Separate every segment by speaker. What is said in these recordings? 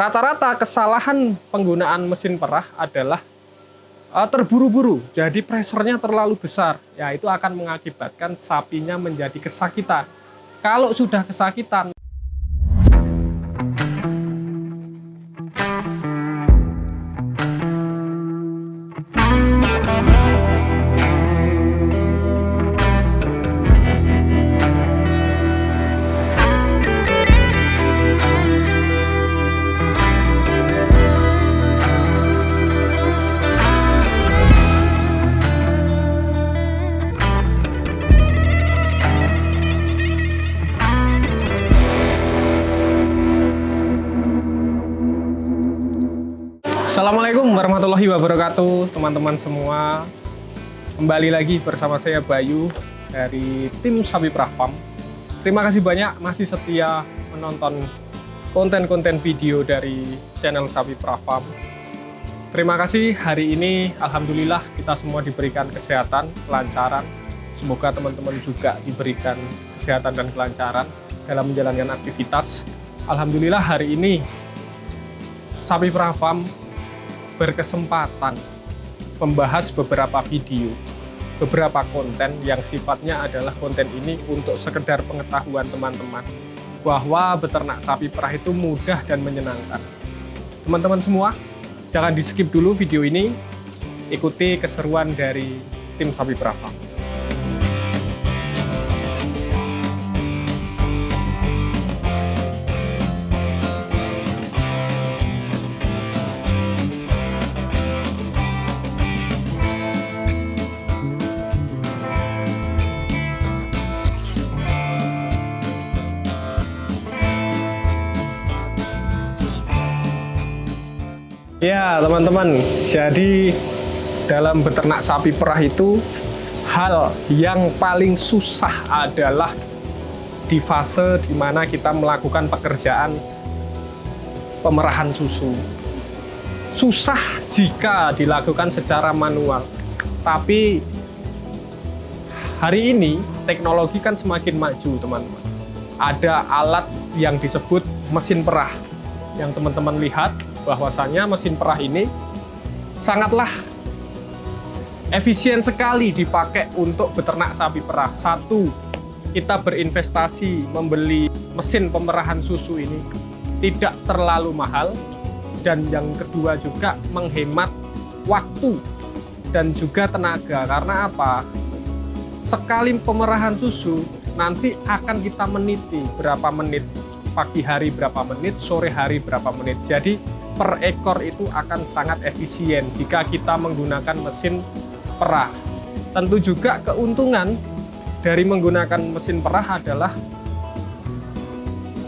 Speaker 1: Rata-rata kesalahan penggunaan mesin perah adalah terburu-buru, jadi presernya terlalu besar. Ya, itu akan mengakibatkan sapinya menjadi kesakitan. Kalau sudah kesakitan, Assalamualaikum warahmatullahi wabarakatuh, teman-teman semua. Kembali lagi bersama saya Bayu dari tim Sapi Perah Farm. Terima kasih banyak masih setia menonton konten-konten video dari channel Sapi Perah Farm. Terima kasih, hari ini alhamdulillah kita semua diberikan kesehatan, kelancaran. Semoga teman-teman juga diberikan kesehatan dan kelancaran dalam menjalankan aktivitas. Alhamdulillah hari ini Sapi Perah Farm berkesempatan membahas beberapa video, beberapa konten yang sifatnya adalah konten ini untuk sekedar pengetahuan teman-teman bahwa beternak sapi perah itu mudah dan menyenangkan. Teman-teman semua, jangan di skip dulu video ini, ikuti keseruan dari tim Sapi Perah Farm. Ya teman-teman, jadi dalam beternak sapi perah itu hal yang paling susah adalah di fase di mana kita melakukan pekerjaan pemerahan susu. Susah jika dilakukan secara manual, tapi hari ini teknologi kan semakin maju teman-teman. Ada alat yang disebut mesin perah yang teman-teman lihat bahwasanya mesin perah ini sangatlah efisien sekali dipakai untuk beternak sapi perah. Satu, kita berinvestasi membeli mesin pemerahan susu ini tidak terlalu mahal, dan yang kedua juga menghemat waktu dan juga tenaga. Karena apa? Sekali pemerahan susu nanti akan kita meniti berapa menit, pagi hari berapa menit, sore hari berapa menit. Jadi per ekor itu akan sangat efisien jika kita menggunakan mesin perah. Tentu juga keuntungan dari menggunakan mesin perah adalah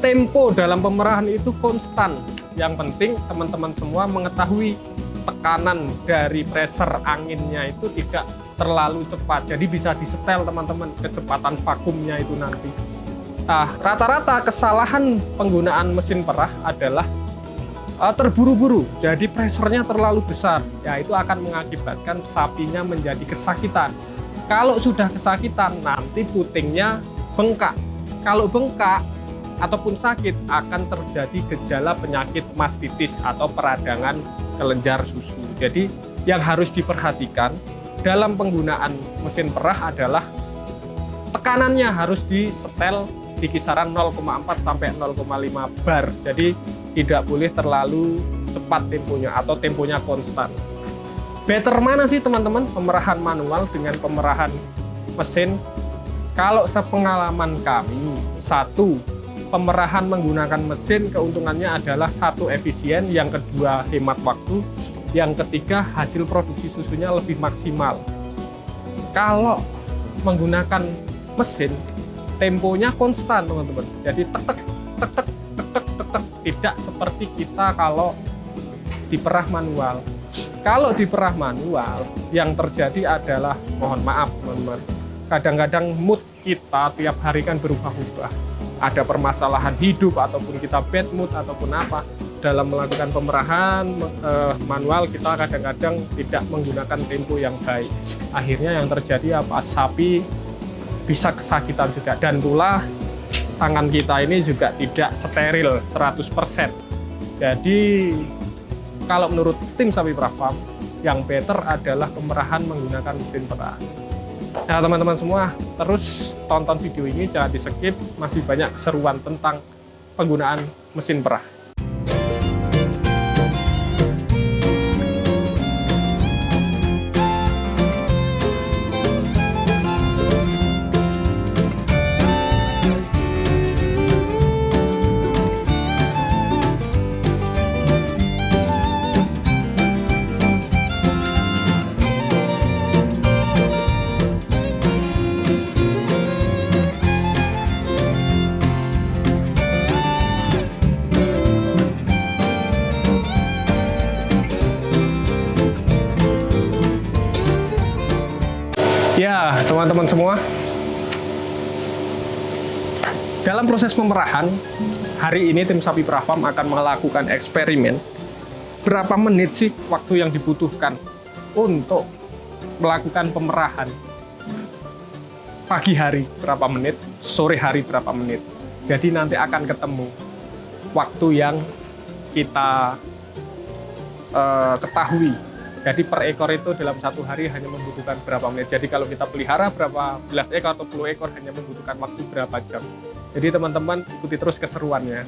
Speaker 1: tempo dalam pemerahan itu konstan. Yang penting teman-teman semua mengetahui tekanan dari pressure anginnya itu tidak terlalu cepat. Jadi bisa disetel teman-teman kecepatan vakumnya itu nanti. Nah, rata-rata kesalahan penggunaan mesin perah adalah terburu-buru, jadi presernya terlalu besar. Ya, itu akan mengakibatkan sapinya menjadi kesakitan. Kalau sudah kesakitan, nanti putingnya bengkak. Kalau bengkak ataupun sakit, akan terjadi gejala penyakit mastitis atau peradangan kelenjar susu. Jadi yang harus diperhatikan dalam penggunaan mesin perah adalah tekanannya harus disetel di kisaran 0,4 sampai 0,5 bar. Jadi tidak boleh terlalu cepat temponya atau temponya konstan. Better mana sih teman-teman, pemerahan manual dengan pemerahan mesin? Kalau sepengalaman kami, satu, pemerahan menggunakan mesin keuntungannya adalah satu, efisien, yang kedua hemat waktu, yang ketiga hasil produksi susunya lebih maksimal. Kalau menggunakan mesin, temponya konstan teman-teman, jadi tek-tek, tek-tek, tek-tek, tidak seperti kita kalau diperah manual. Kalau diperah manual, yang terjadi adalah, mohon maaf teman-teman, kadang-kadang mood kita tiap hari kan berubah-ubah. Ada permasalahan hidup, ataupun kita bad mood, ataupun apa. Dalam melakukan pemerahan manual, kita kadang-kadang tidak menggunakan tempo yang baik. Akhirnya yang terjadi apa? Sapi bisa kesakitan juga, dan pula tangan kita ini juga tidak steril 100%. Jadi kalau menurut tim Sapi Perah Farm, yang better adalah pemerahan menggunakan mesin perah. Nah teman-teman semua, terus tonton video ini, jangan di skip, masih banyak keseruan tentang penggunaan mesin perah. Ya, teman-teman semua, dalam proses pemerahan, hari ini tim Sapi Perah Farm akan melakukan eksperimen. Berapa menit sih waktu yang dibutuhkan untuk melakukan pemerahan? Pagi hari berapa menit, sore hari berapa menit. Jadi nanti akan ketemu waktu yang kita ketahui. Jadi per ekor itu dalam satu hari hanya membutuhkan berapa menit. Jadi kalau kita pelihara berapa belas ekor atau puluh ekor hanya membutuhkan waktu berapa jam. Jadi teman-teman ikuti terus keseruannya.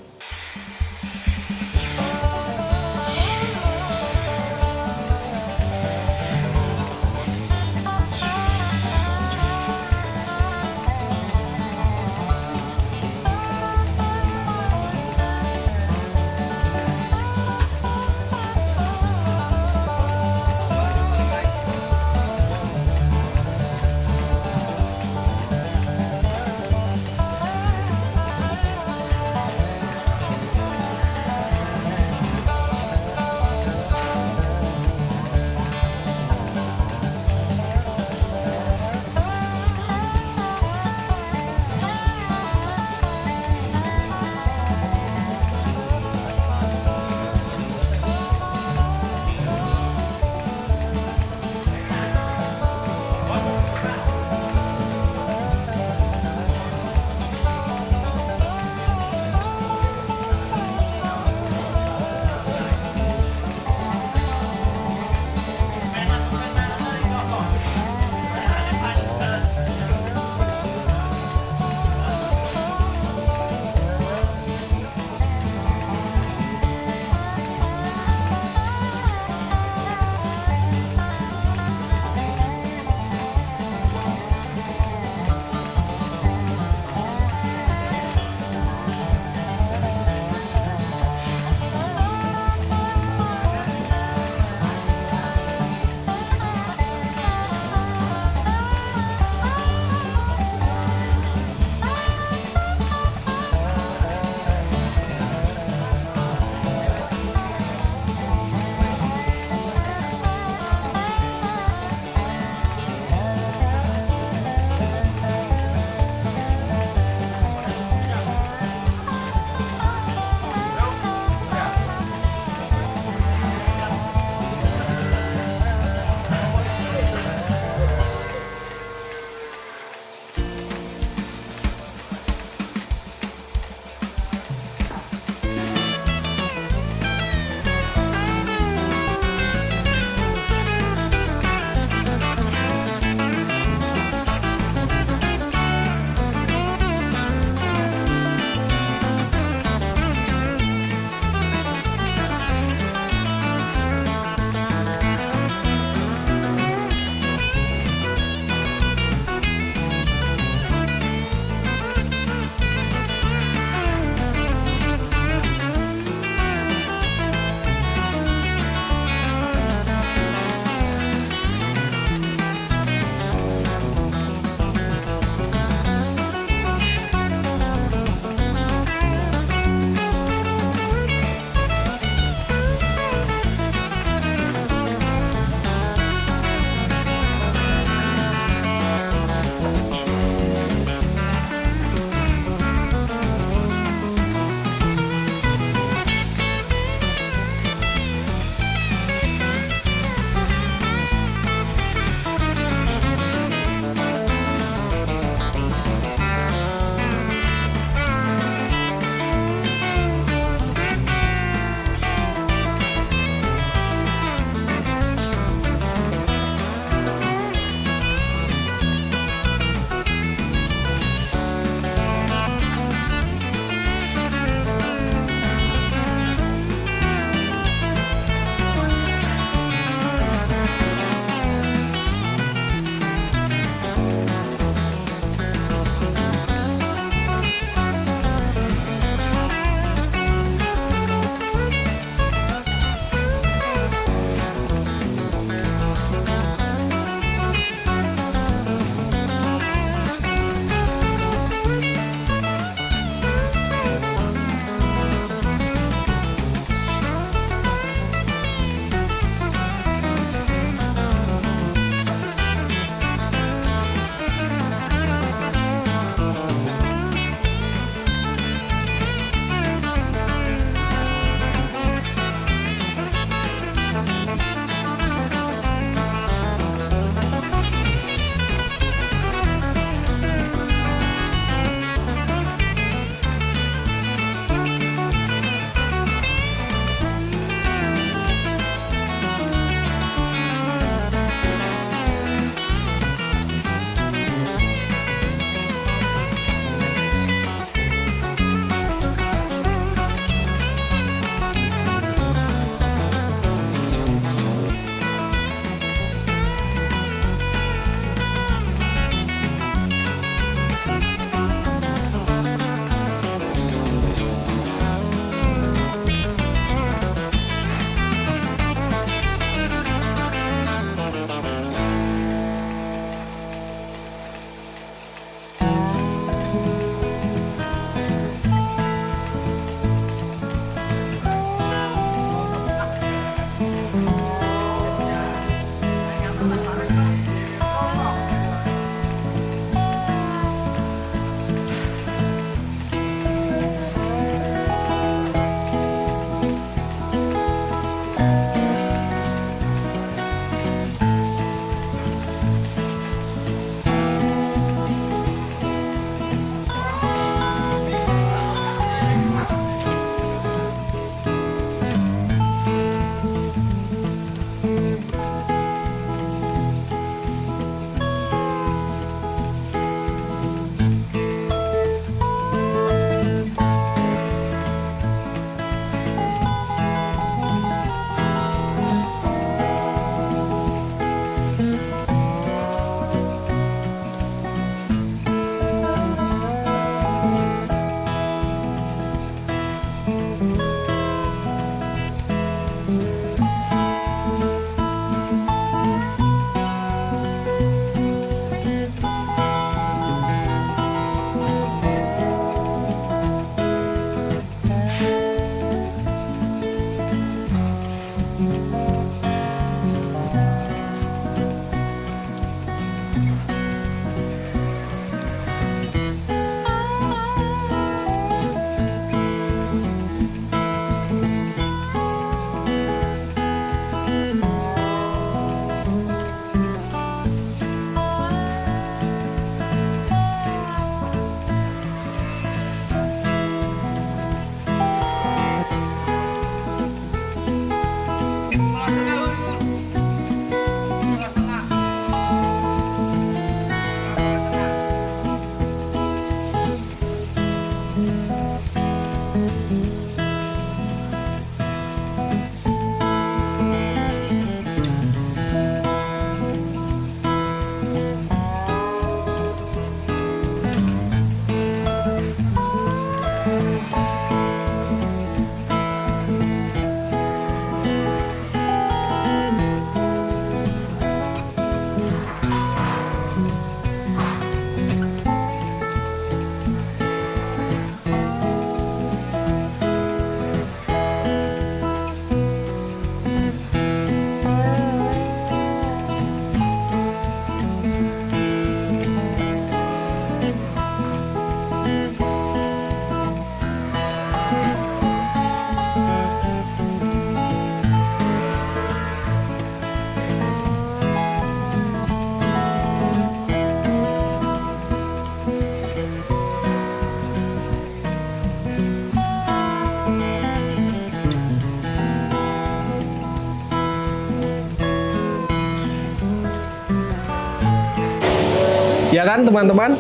Speaker 1: Ya kan teman-teman,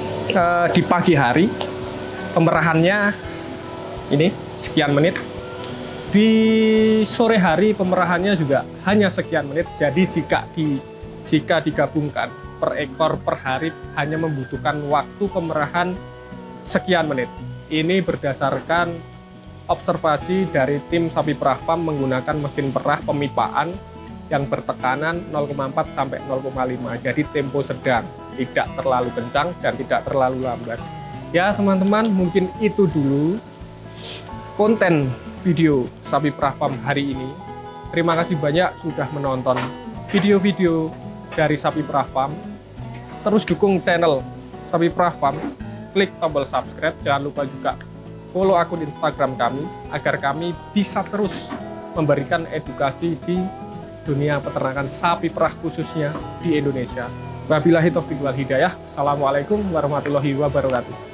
Speaker 1: di pagi hari pemerahannya ini sekian menit, di sore hari pemerahannya juga hanya sekian menit. Jadi jika digabungkan per ekor per hari hanya membutuhkan waktu pemerahan sekian menit. Ini berdasarkan observasi dari tim sapi perah farm menggunakan mesin perah pemipaan yang bertekanan 0,4 sampai 0,5. Jadi tempo sedang, tidak terlalu kencang dan tidak terlalu lambat. Ya teman-teman, mungkin itu dulu konten video sapi perah farm hari ini. Terima kasih banyak sudah menonton video-video dari sapi perah farm. Terus dukung channel sapi perah farm, klik tombol subscribe, jangan lupa juga follow akun Instagram kami agar kami bisa terus memberikan edukasi di dunia peternakan sapi perah khususnya di Indonesia. Wabillahi taufiq wal hidayah. Assalamualaikum warahmatullahi wabarakatuh.